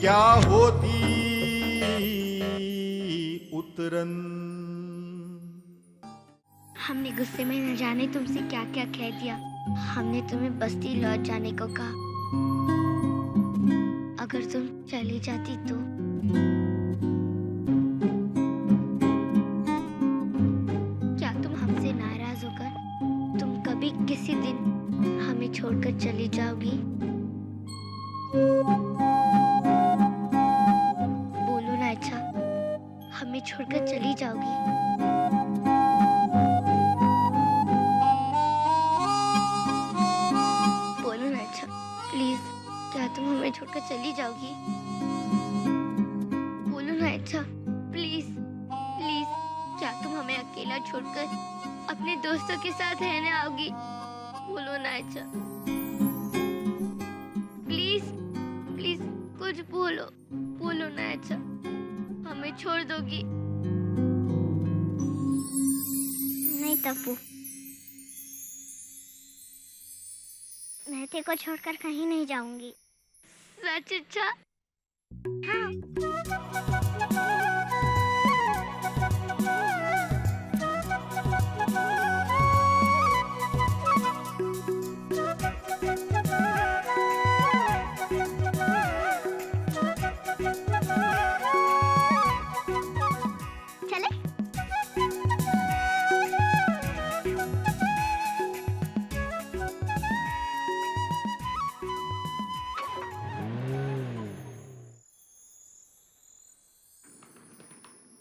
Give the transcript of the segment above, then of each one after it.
क्या होती उतरन। हमने गुस्से में न जाने तुमसे क्या क्या कह दिया। हमने तुम्हें बस्ती लौट जाने को कहा। अगर तुम चली जाती तो क्या तुम हमसे नाराज होकर तुम कभी किसी दिन हमें छोड़कर चली जाओगी? बोलो ना अच्छा, हमें छोड़कर चली जाओगी? बोलो ना अच्छा, प्लीज, क्या तुम हमें छोड़कर चली जाओगी? बोलो ना अच्छा, प्लीज प्लीज, क्या तुम हमें अकेला छोड़कर अपने दोस्तों के साथ रहने आओगी? बोलो ना अच्छा, प्लीज प्लीज, कुछ बोलो। बोलो ना अच्छा, हमें छोड़ दोगी? नहीं तप्पू, मैं तेरे को छोड़कर कहीं नहीं जाऊंगी। सच अच्छा? हाँ। चले?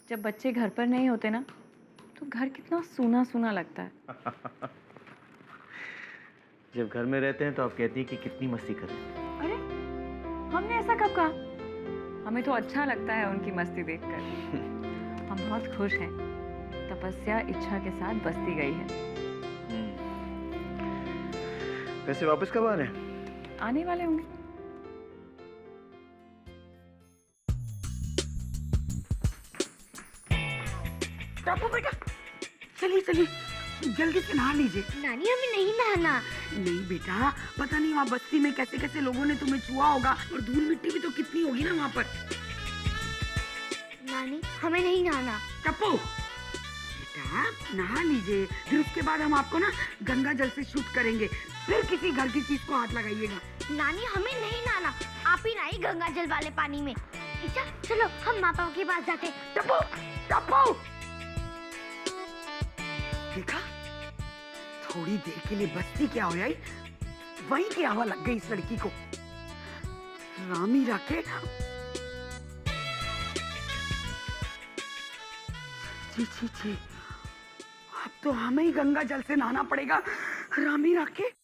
जब बच्चे घर पर नहीं होते ना तो घर कितना सूना सूना लगता है। जब घर में रहते हैं तो आप कहती हैं कि कितनी मस्ती करें। अरे हमने ऐसा कब कहा? हमें तो अच्छा लगता है उनकी मस्ती देखकर। हम बहुत खुश हैं। तपस्या इच्छा के साथ बस्ती गई है। वैसे वापस कब आ रहे हैं? आने वाले होंगे। टापू बेटा, चलिए चलिए, जल्दी से नहा लीजिए। नानी, हमें नहीं नहाना। नहीं बेटा, पता नहीं वहाँ बस्ती में कैसे कैसे लोगों ने तुम्हें छुआ होगा, और धूल मिट्टी भी तो कितनी होगी ना वहाँ पर। नानी, हमें नहीं नहाना। टप्पू बेटा, नहा लीजिए, फिर उसके बाद हम आपको ना गंगा जल से शूट करेंगे। फिर किसी घर की चीज को हाथ लगाइएगा। नानी, हमें नहीं नहाना। आप ही नहाइए गंगा जल वाले पानी में। अच्छा चलो, हम माँ बाप के पास जाते हैं। टप्पू टप्पू, देखा, थोड़ी देर के लिए बस्ती क्या हो आई, वहीं की हवा लग गई इस लड़की को। रामी राके, छी छी छी, अब तो हमें ही गंगा जल से नहाना पड़ेगा। रामी राके,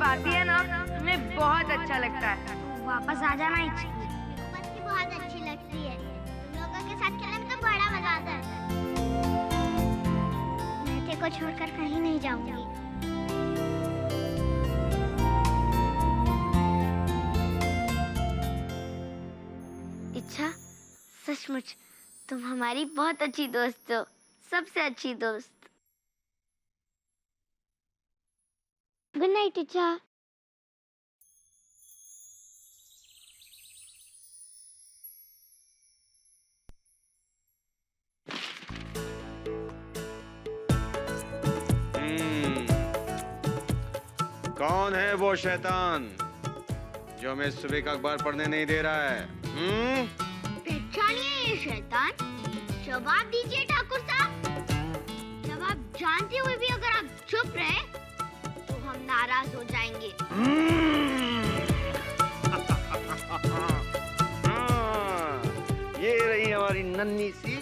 आती है ना, हमें बहुत अच्छा लगता है। वापस आ जाना। बस्ती बहुत अच्छी लगती है। तुम लोगों के साथ खेलने में तो बड़ा मजा आता है। मैं तेरे को छोड़कर कहीं नहीं जाऊंगी। इच्छा, सचमुच तुम हमारी बहुत अच्छी दोस्त हो, सबसे अच्छी दोस्त। गुड नाइट इच्छा। कौन है वो शैतान जो हमें सुबह का अखबार पढ़ने नहीं दे रहा है? पहचानिए ये शैतान। जवाब दीजिए ठाकुर साहब, जवाब पास हो जाएंगे। ये रही हमारी नन्ही सी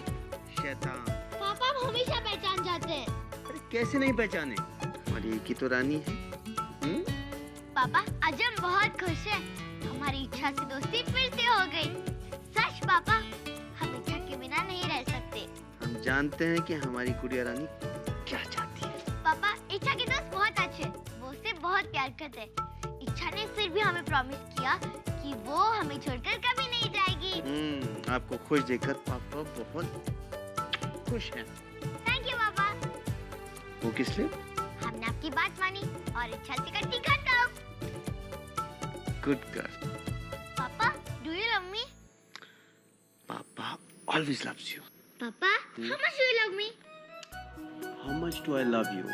शैतान। पापा हम हमेशा पहचान जाते हैं। अरे कैसे नहीं पहचाने, हमारी एक ही तो रानी है। पापा आज हम बहुत खुश हैं। हमारी इच्छा से दोस्ती फिर से हो गई। सच पापा, हम इच्छा के बिना नहीं रह सकते। हम जानते हैं कि हमारी गुड़िया रानी क्या चाहती है। पापा इच्छा के दोस्त बहुत अच्छे, वो उससे बहुत प्यार करते हैं। इच्छा ने फिर भी हमें प्रॉमिस किया कि वो हमें छोड़कर कभी नहीं जाएगी। आपको खुश देखकर पापा बहुत खुश हैं। थैंक यू पापा। वो किस लिए? हमने आपकी बात मानी और इच्छा से कट्टी खत्म। Good girl. पापा डू यू लव मी? पापा always loves you. पापा how much do you love me? How much do I love you?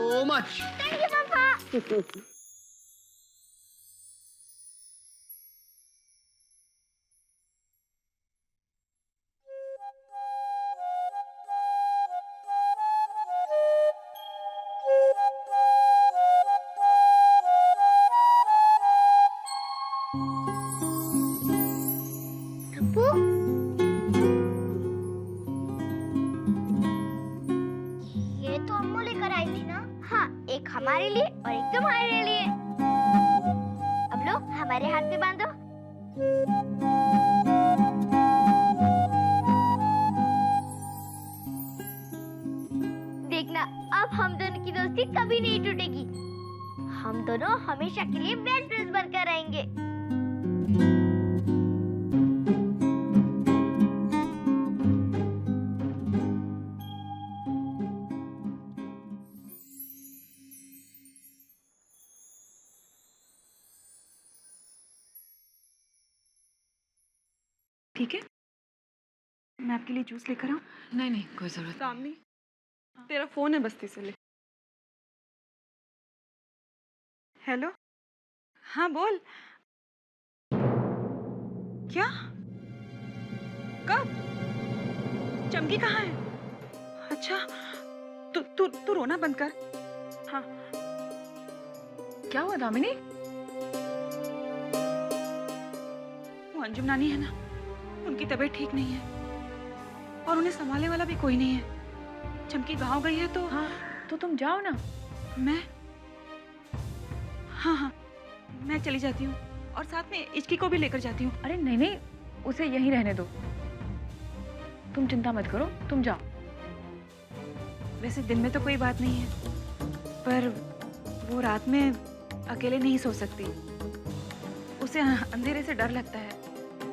So much. Thank you पापा। अप्पू, ये तो अम्मू लेकर आई थी ना? हाँ, एक हमारे लिए और एक तुम्हारे लिए। अब लो हमारे हाथ पे बांधो। देखना अब हम दोनों की दोस्ती कभी नहीं टूटेगी। हम दोनों हमेशा के लिए बेस्ट फ्रेंड्स बनकर रहेंगे। ठीक है, मैं आपके लिए जूस लेकर आऊं? नहीं नहीं, कोई जरूरत सामने तेरा फोन है, बस्ती से ले। हेलो, हाँ बोल। क्या? कब? चमकी कहाँ है? अच्छा, तू तू तू रोना बंद कर। हाँ, क्या हुआ दामिनी? वो अंजुम नानी है ना, उनकी तबीयत ठीक नहीं है और उन्हें संभालने वाला भी कोई नहीं है। चमकी गांव गई है तो हाँ, तो तुम जाओ ना। मैं हाँ, मैं चली जाती हूँ और साथ में इचकी को भी लेकर जाती हूँ। अरे नहीं नहीं, उसे यहीं रहने दो। तुम चिंता मत करो, तुम जाओ। वैसे दिन में तो कोई बात नहीं है, पर वो रात में अकेले नहीं सो सकती। उसे अंधेरे से डर लगता है,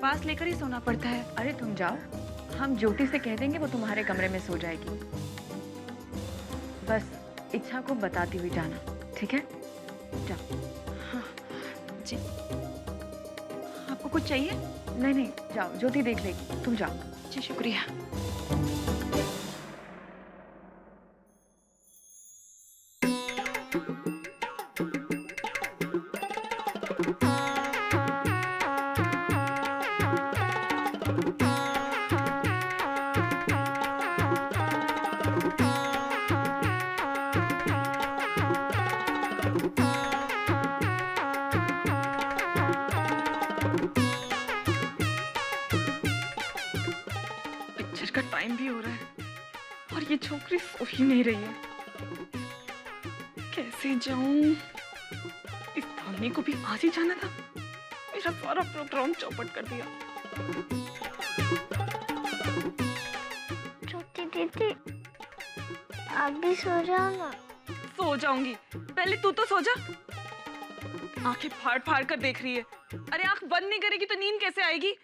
पास लेकर ही सोना पड़ता है। अरे तुम जाओ, हम ज्योति से कह देंगे, वो तुम्हारे कमरे में सो जाएगी। बस इच्छा को बताती हुई जाना, ठीक है? जाओ। हाँ जी, आपको कुछ चाहिए? नहीं नहीं, जाओ, ज्योति देख लेगी, तुम जाओ। जी शुक्रिया। का टाइम भी हो रहा है और ये छोकरी सो ही नहीं रही है। कैसे जाऊं? इस धानी को भी आज ही जाना था। मेरा सारा प्रोग्राम चौपट कर दिया। छोटी दीदी, आप भी सो जाओ ना। सो जाऊंगी, पहले तू तो सो जा। आंखें फाड़ फाड़ कर देख रही है। अरे आंख बंद नहीं करेगी तो नींद कैसे आएगी?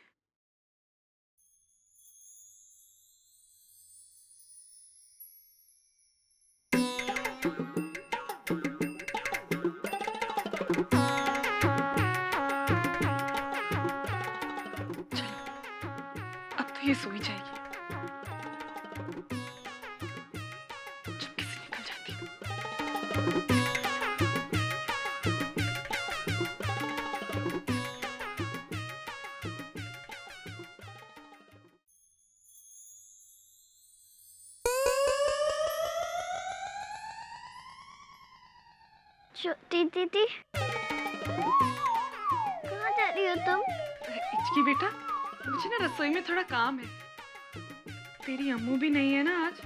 ये सो ही जाएगी। चुपके से निकल जाती हूँ। ज्योति दीदी, कहाँ जा रही हो तुम? इचकी बेटा, मुझे ना रसोई में थोड़ा काम है। तेरी अम्मू भी नहीं है ना आज।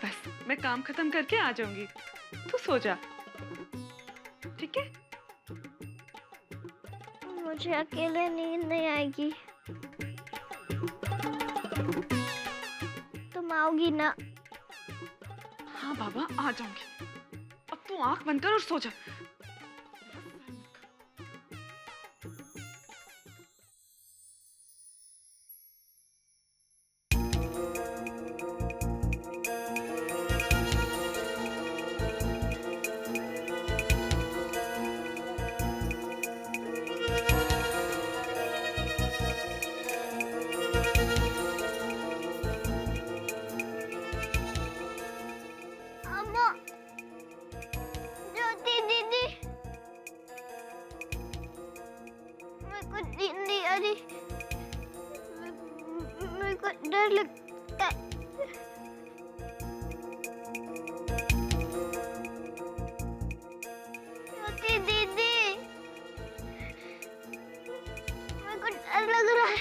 बस मैं काम खत्म करके आ जाऊंगी, तू सो जा, ठीक है? मुझे अकेले नींद नहीं आएगी। तुम आओगी ना? हाँ बाबा, आ जाऊंगी। अब तू आंख बंद कर और सो जा। अम्मा, ज्योति दीदी, मेरे को नींद नहीं आ रही। मेरे को डर लगता है। ज्योति दीदी, मेरे को डर लग रहा है।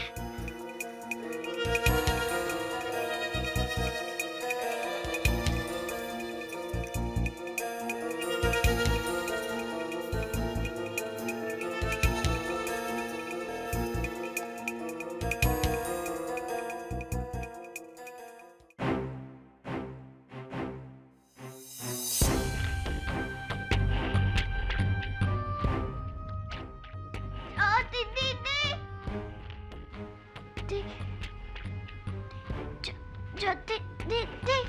ज्योति दीदी, ज्योति दीदी,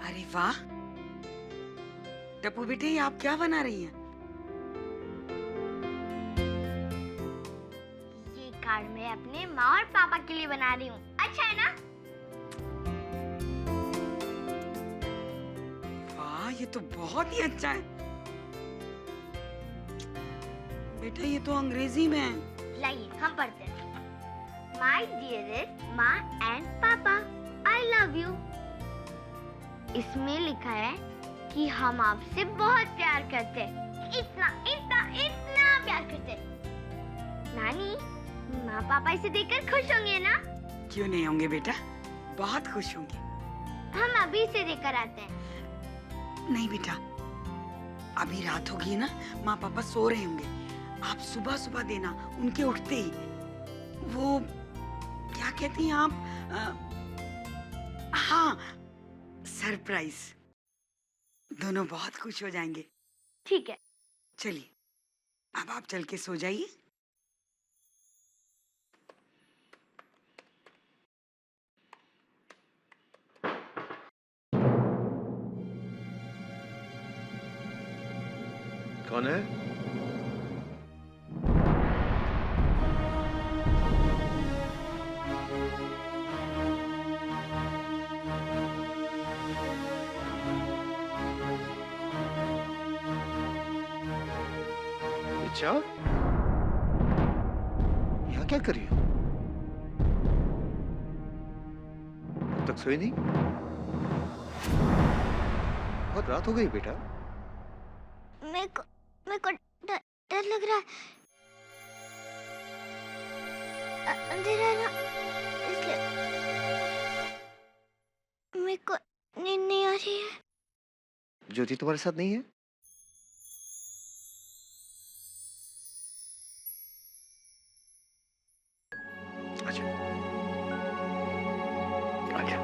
अरे वाह टप्पू बेटे, ये आप क्या बना रही हैं? ये कार्ड मैं अपने माँ और पापा के लिए बना रही हूँ। अच्छा है ना? वाह, ये तो बहुत ही अच्छा है बेटा। ये तो अंग्रेजी में है। लाइए हम पढ़ते हैं। माय डियरेस्ट माँ एंड पापा, आई लव यू। इसमें लिखा है कि हम आपसे बहुत प्यार करते हैं। इतना इतना इतना प्यार करते हैं। नानी, माँ पापा इसे देखकर खुश होंगे ना? क्यों नहीं होंगे बेटा, बहुत खुश होंगे। हम अभी इसे देकर आते हैं। नहीं बेटा, अभी रात होगी ना, माँ पापा सो रहे होंगे। आप सुबह सुबह देना, उनके उठते ही। वो क्या कहती हैं आप? हाँ, सरप्राइज। दोनों बहुत खुश हो जाएंगे। ठीक है। चलिए, अब आप चल के सो जाइए। कौन है? अच्छा, यहाँ क्या कर रही हो? अब तक सोई नहीं? बहुत रात हो गई बेटा। मेरे को डर लग रहा है। अंधेरा है ना, इसलिए मेरे को नींद नहीं आ रही है। ज्योति तुम्हारे साथ नहीं है? अच्छा, अच्छा।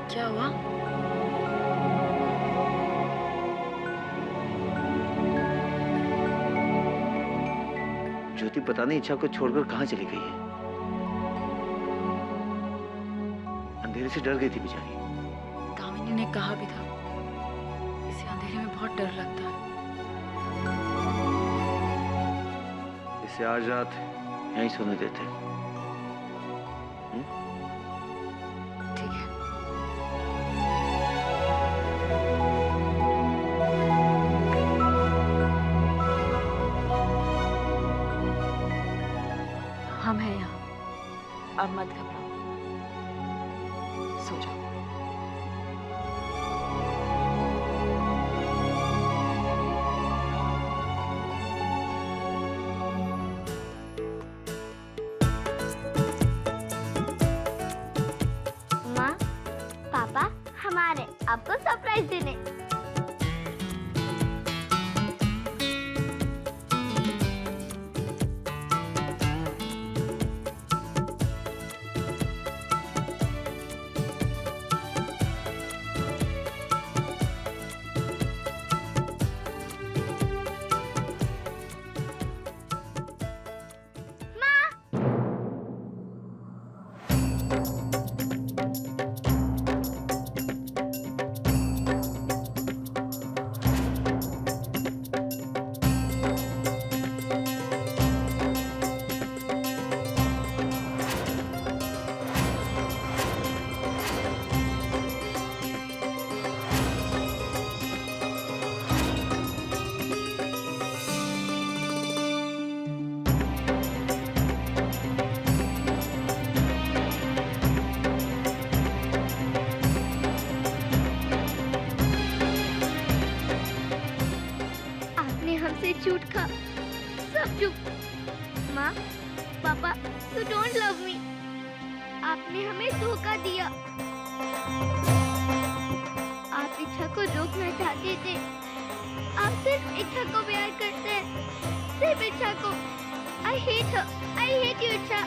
क्या हुआ? ज्योति पता नहीं इच्छा को छोड़कर कहाँ चली गई है। अंधेरे से डर गई थी बेचारी। कामिनी ने कहा भी था, इसे अंधेरे में बहुत डर लगता है। इसे आज रात यहीं सोने देते हैं। ठीक है। हम हैं यहाँ, अब मत घबराओ, सो जाओ। माँ, पापा हमारे आपको सरप्राइज देने। हमसे झूठ खा, सब चुप। माँ, पापा, you don't love me। आपने हमें धोखा दिया। आप इच्छा को रोकना चाहते थे। आप सिर्फ इच्छा को प्यार करते हैं, सिर्फ इच्छा को। I hate her, I hate you, इच्छा।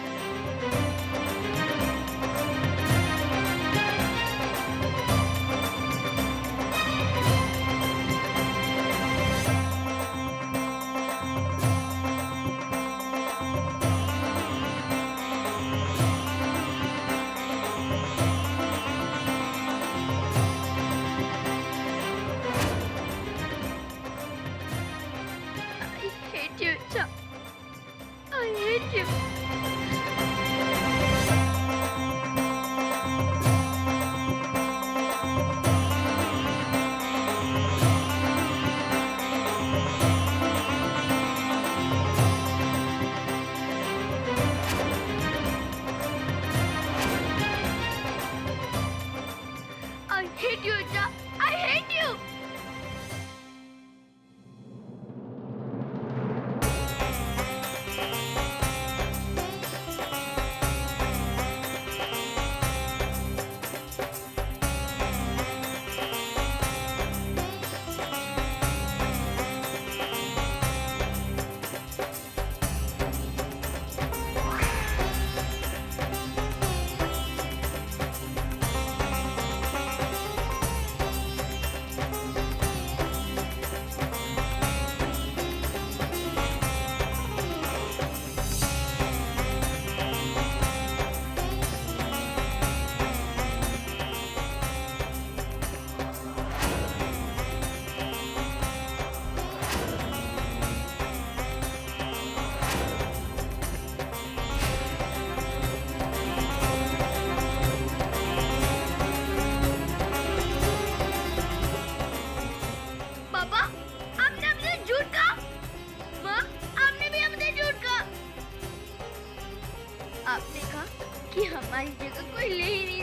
I hate you. I hate you, Icha. I hate you. आपने कहा कि हमारी जगह कोई ले ही नहीं